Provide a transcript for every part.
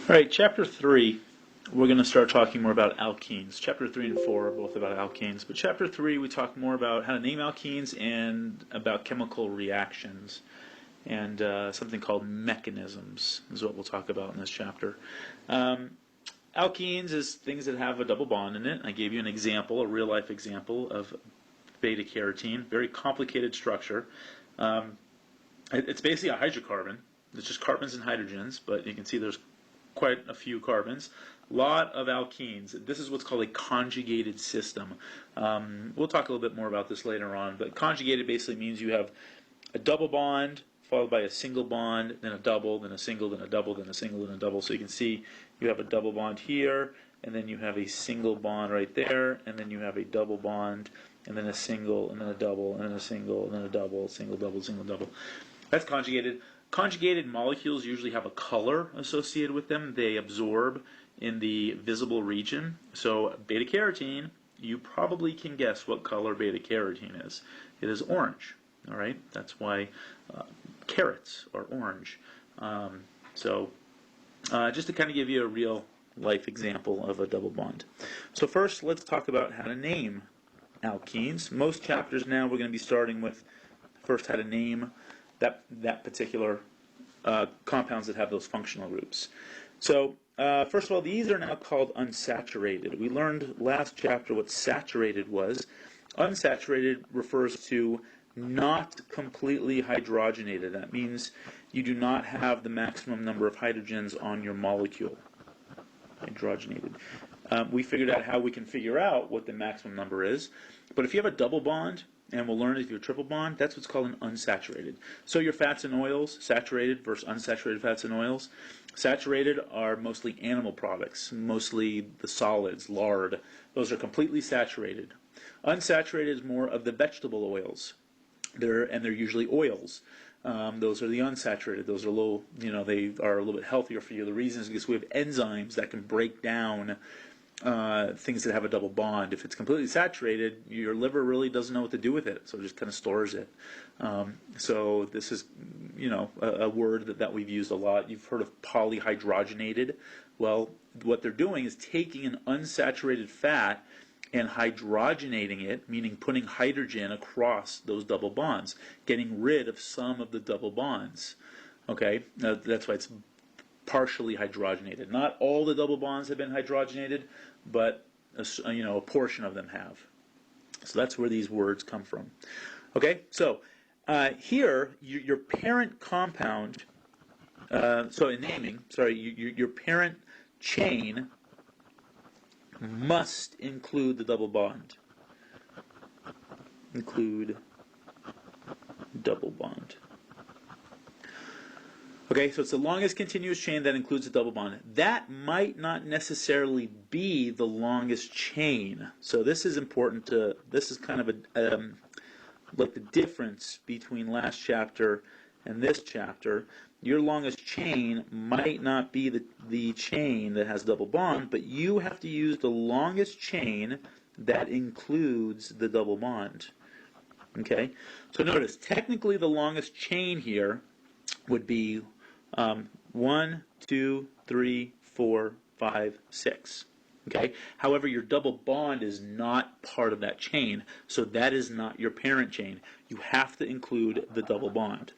All right, chapter 3, we're going to start talking more about alkenes. Chapter 3 and 4 are both about alkenes, but chapter 3 we talk more about how to name alkenes and about chemical reactions. And something called mechanisms is what we'll talk about in this chapter. Alkenes is things that have a double bond in it. I gave you an example, a real-life example of beta-carotene. Very complicated structure. It's basically a hydrocarbon. It's just carbons and hydrogens, but you can see there's quite a few carbons. A lot of alkenes. This is what's called a conjugated system. We'll talk a little bit more about this later on, but conjugated basically means you have a double bond followed by a single bond, then a double, then a single, then a double, then a single, then a double. So you can see you have a double bond here, and then you have a single bond right there, and then you have a double bond, and then a single, and then a double, and then a single, and then a double, single, double, single, double. That's conjugated. Conjugated molecules usually have a color associated with them. They absorb in the visible region. So beta-carotene, you probably can guess what color beta-carotene is. It is orange. All right, that's why carrots are orange. Just to kind of give you a real life example of a double bond. So first, let's talk about how to name alkenes. Most chapters now we're going to be starting with first how to name that particular compounds that have those functional groups. So first of all, these are now called unsaturated. We learned last chapter what saturated was. Unsaturated refers to not completely hydrogenated. That means you do not have the maximum number of hydrogens on your molecule. Hydrogenated. We figured out how we can figure out what the maximum number is. But if you have a double bond, and we'll learn if you're a triple bond, that's what's called an unsaturated. So your fats and oils, saturated versus unsaturated fats and oils. Saturated are mostly animal products, mostly the solids, lard. Those are completely saturated. Unsaturated is more of the vegetable oils. They're usually oils. Those are the unsaturated. Those are low, they are a little bit healthier for you. The reason is because we have enzymes that can break down things that have a double bond. If it's completely saturated, your liver really doesn't know what to do with it, so it just kind of stores it. So this is, a word that we've used a lot. You've heard of polyhydrogenated. Well, what they're doing is taking an unsaturated fat and hydrogenating it, meaning putting hydrogen across those double bonds, getting rid of some of the double bonds. Okay, that's why it's partially hydrogenated. Not all the double bonds have been hydrogenated, but a portion of them have. So that's where these words come from. Okay, so here your parent compound. So in naming, your parent chain must include the double bond. Include double bond. Okay, so it's the longest continuous chain that includes a double bond. That might not necessarily be the longest chain. So this is important this is kind of like the difference between last chapter and this chapter. Your longest chain might not be the chain that has double bond, but you have to use the longest chain that includes the double bond. Okay, so notice, technically the longest chain here would be 1, 2, 3, 4, 5, 6. Okay. However, your double bond is not part of that chain, so that is not your parent chain. You have to include the double bond.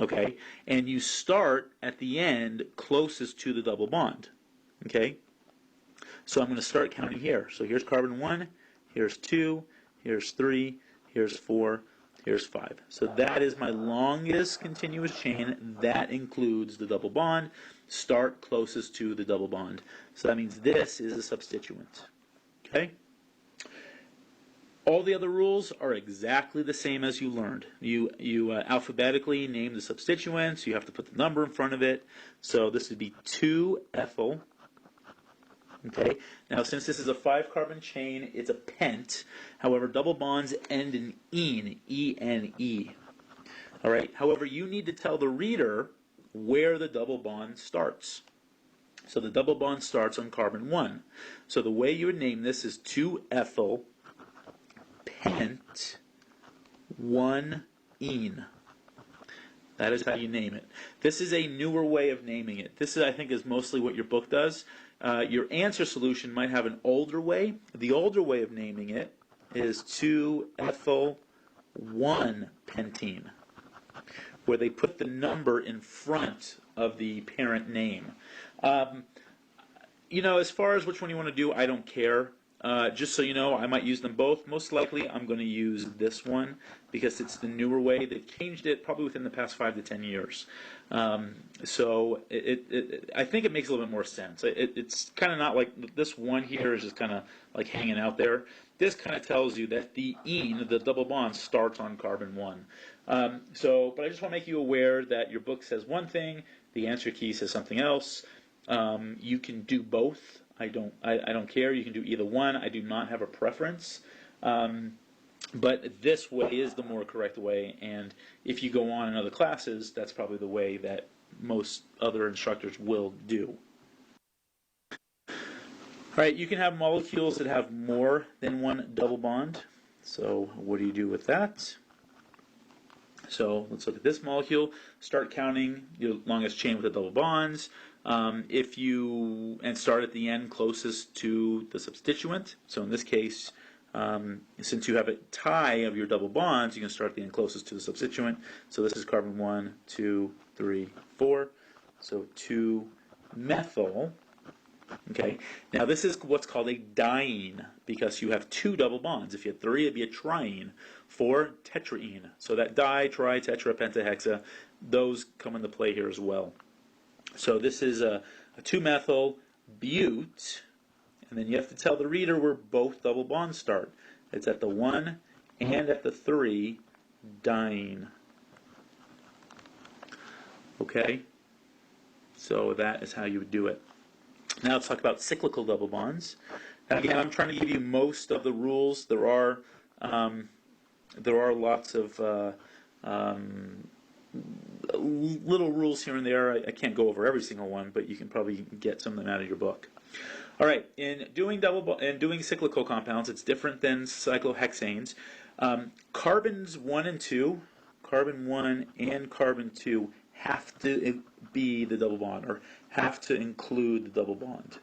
Okay, and you start at the end closest to the double bond. Okay, so I'm going to start counting here. So here's carbon 1, here's 2, here's 3, here's 4, here's 5. So that is my longest continuous chain. That includes the double bond. Start closest to the double bond. So that means this is a substituent. Okay? All the other rules are exactly the same as you learned. You alphabetically name the substituents. You have to put the number in front of it. So this would be 2-ethyl. Okay. Now, since this is a 5-carbon chain, it's a pent. However, double bonds end in ene, E-N-E. All right. However, you need to tell the reader where the double bond starts. So the double bond starts on carbon 1. So the way you would name this is 2-ethyl pent 1-ene. That is how you name it. This is a newer way of naming it. This is, I think, is mostly what your book does. Your answer solution might have an older way. The older way of naming it is 2-ethyl-1-pentene, where they put the number in front of the parent name. As far as which one you want to do, I don't care. Just so you know, I might use them both. Most likely, I'm going to use this one because it's the newer way. They've changed it probably within the past 5 to 10 years. So I think it makes a little bit more sense. It's kind of not like this one here is just kind of like hanging out there. This kind of tells you that the ene, the double bond, starts on carbon 1. But I just want to make you aware that your book says one thing, the answer key says something else. You can do both. I don't care. You can do either one. I do not have a preference. But this way is the more correct way, and if you go on in other classes, that's probably the way that most other instructors will do. All right, you can have molecules that have more than one double bond. So what do you do with that? So let's look at this molecule. Start counting your longest chain with the double bonds. And start at the end closest to the substituent. So in this case, since you have a tie of your double bonds, you can start at the end closest to the substituent. So this is carbon 1, 2, 3, 4. So 2-methyl. Okay. Now this is what's called a diene because you have 2 double bonds. If you had 3, it'd be a triene. 4, tetraene. So that di, tri, tetra, penta, hexa, those come into play here as well. So this is a 2-methyl bute, and then you have to tell the reader where both double bonds start. It's at the 1 and at the 3 diene. Okay? So that is how you would do it. Now let's talk about cyclical double bonds. And again, I'm trying to give you most of the rules. There are lots of little rules here and there. I can't go over every single one, but you can probably get some of them out of your book. All right, in doing cyclical compounds, it's different than cyclohexanes. Carbons 1 and 2, carbon 1 and carbon 2 have to be the double bond, or have to include the double bond.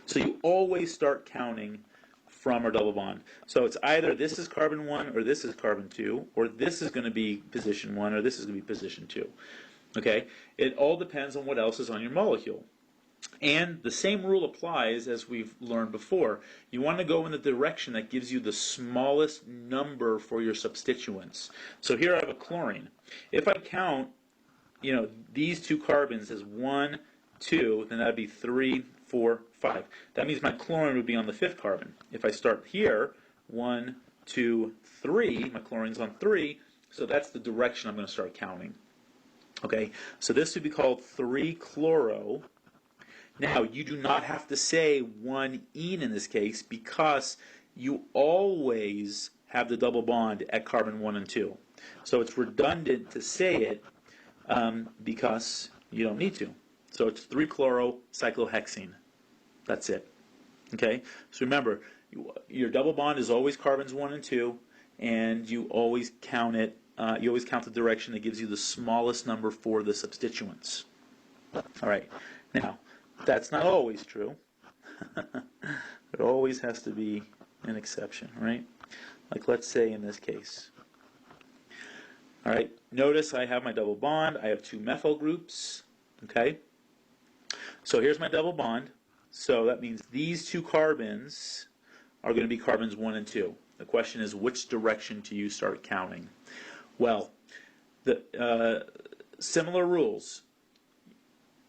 So you always start counting from our double bond. So it's either this is carbon 1 or this is carbon 2, or this is going to be position 1 or this is going to be position 2. Okay? It all depends on what else is on your molecule. And the same rule applies as we've learned before. You want to go in the direction that gives you the smallest number for your substituents. So here I have a chlorine. If I count, these 2 carbons as 1, 2, then that would be 3, 4, 5. That means my chlorine would be on the 5th carbon. If I start here, 1, 2, 3, my chlorine's on 3, so that's the direction I'm going to start counting. Okay, so this would be called 3-chloro. Now, you do not have to say 1-ene in this case because you always have the double bond at carbon 1 and 2. So it's redundant to say it because you don't need to. So it's 3-chloro-cyclohexene. That's it. Okay? So remember, your double bond is always carbons 1 and 2, and you always count it. You always count the direction that gives you the smallest number for the substituents. All right. Now, that's not always true. There always has to be an exception, right? Like let's say in this case. All right. Notice I have my double bond. I have 2 methyl groups. Okay. So here's my double bond. So that means these 2 carbons are going to be carbons 1 and 2. The question is, which direction do you start counting? Well, the similar rules.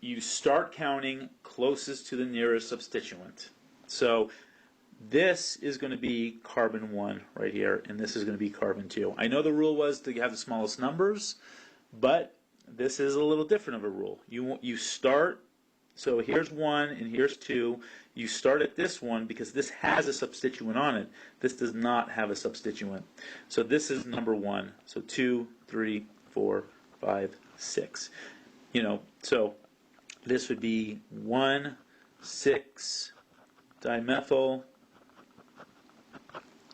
You start counting closest to the nearest substituent. So this is going to be carbon 1 right here, and this is going to be carbon 2. I know the rule was to have the smallest numbers, but this is a little different of a rule. You start, so here's 1 and here's 2. You start at this one because this has a substituent on it. This does not have a substituent. So this is number 1. So 2, 3, 4, 5, 6. So this would be 1,6-dimethyl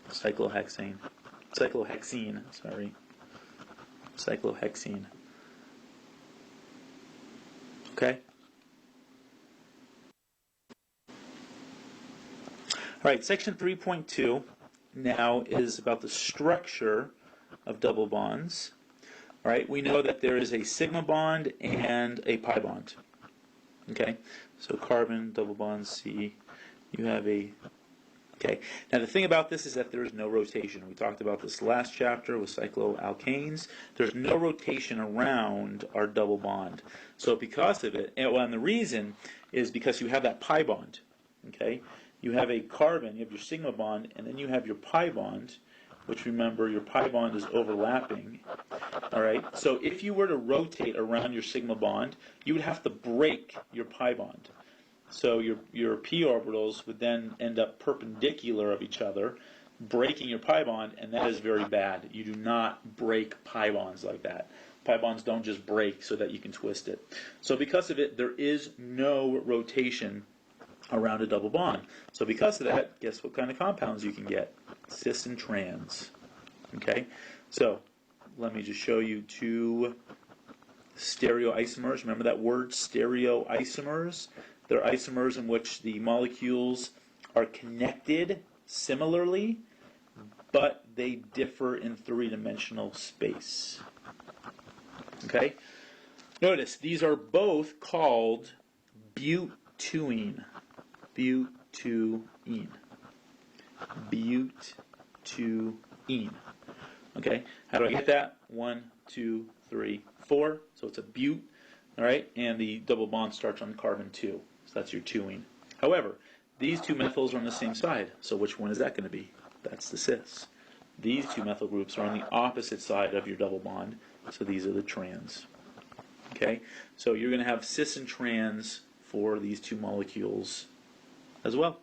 cyclohexene. Sorry. cyclohexene. Okay? All right, section 3.2 now is about the structure of double bonds. All right, we know that there is a sigma bond and a pi bond. Okay, so carbon, double bond, C, you have a... Okay, now the thing about this is that there is no rotation. We talked about this last chapter with cycloalkanes. There's no rotation around our double bond. So because of it, and the reason is because you have that pi bond. Okay, you have a carbon, you have your sigma bond, and then you have your pi bond, which, remember, your pi bond is overlapping. All right, so if you were to rotate around your sigma bond, you would have to break your pi bond. So your p orbitals would then end up perpendicular of each other, breaking your pi bond, and that is very bad. You do not break pi bonds like that. Pi bonds don't just break so that you can twist it. So because of it, there is no rotation around a double bond. So because of that, guess what kind of compounds you can get? Cis and trans. Okay? So let me just show you two stereoisomers. Remember that word, stereoisomers? They're isomers in which the molecules are connected similarly, but they differ in three-dimensional space. Okay? Notice, these are both called butene. Butene. Butene. Okay? How do I get that? 1, 2, 3, 4. So it's a but. All right? And the double bond starts on carbon 2. So that's your twoene. However, these two methyls are on the same side. So which one is that going to be? That's the cis. These two methyl groups are on the opposite side of your double bond. So these are the trans. Okay? So you're going to have cis and trans for these two molecules as well.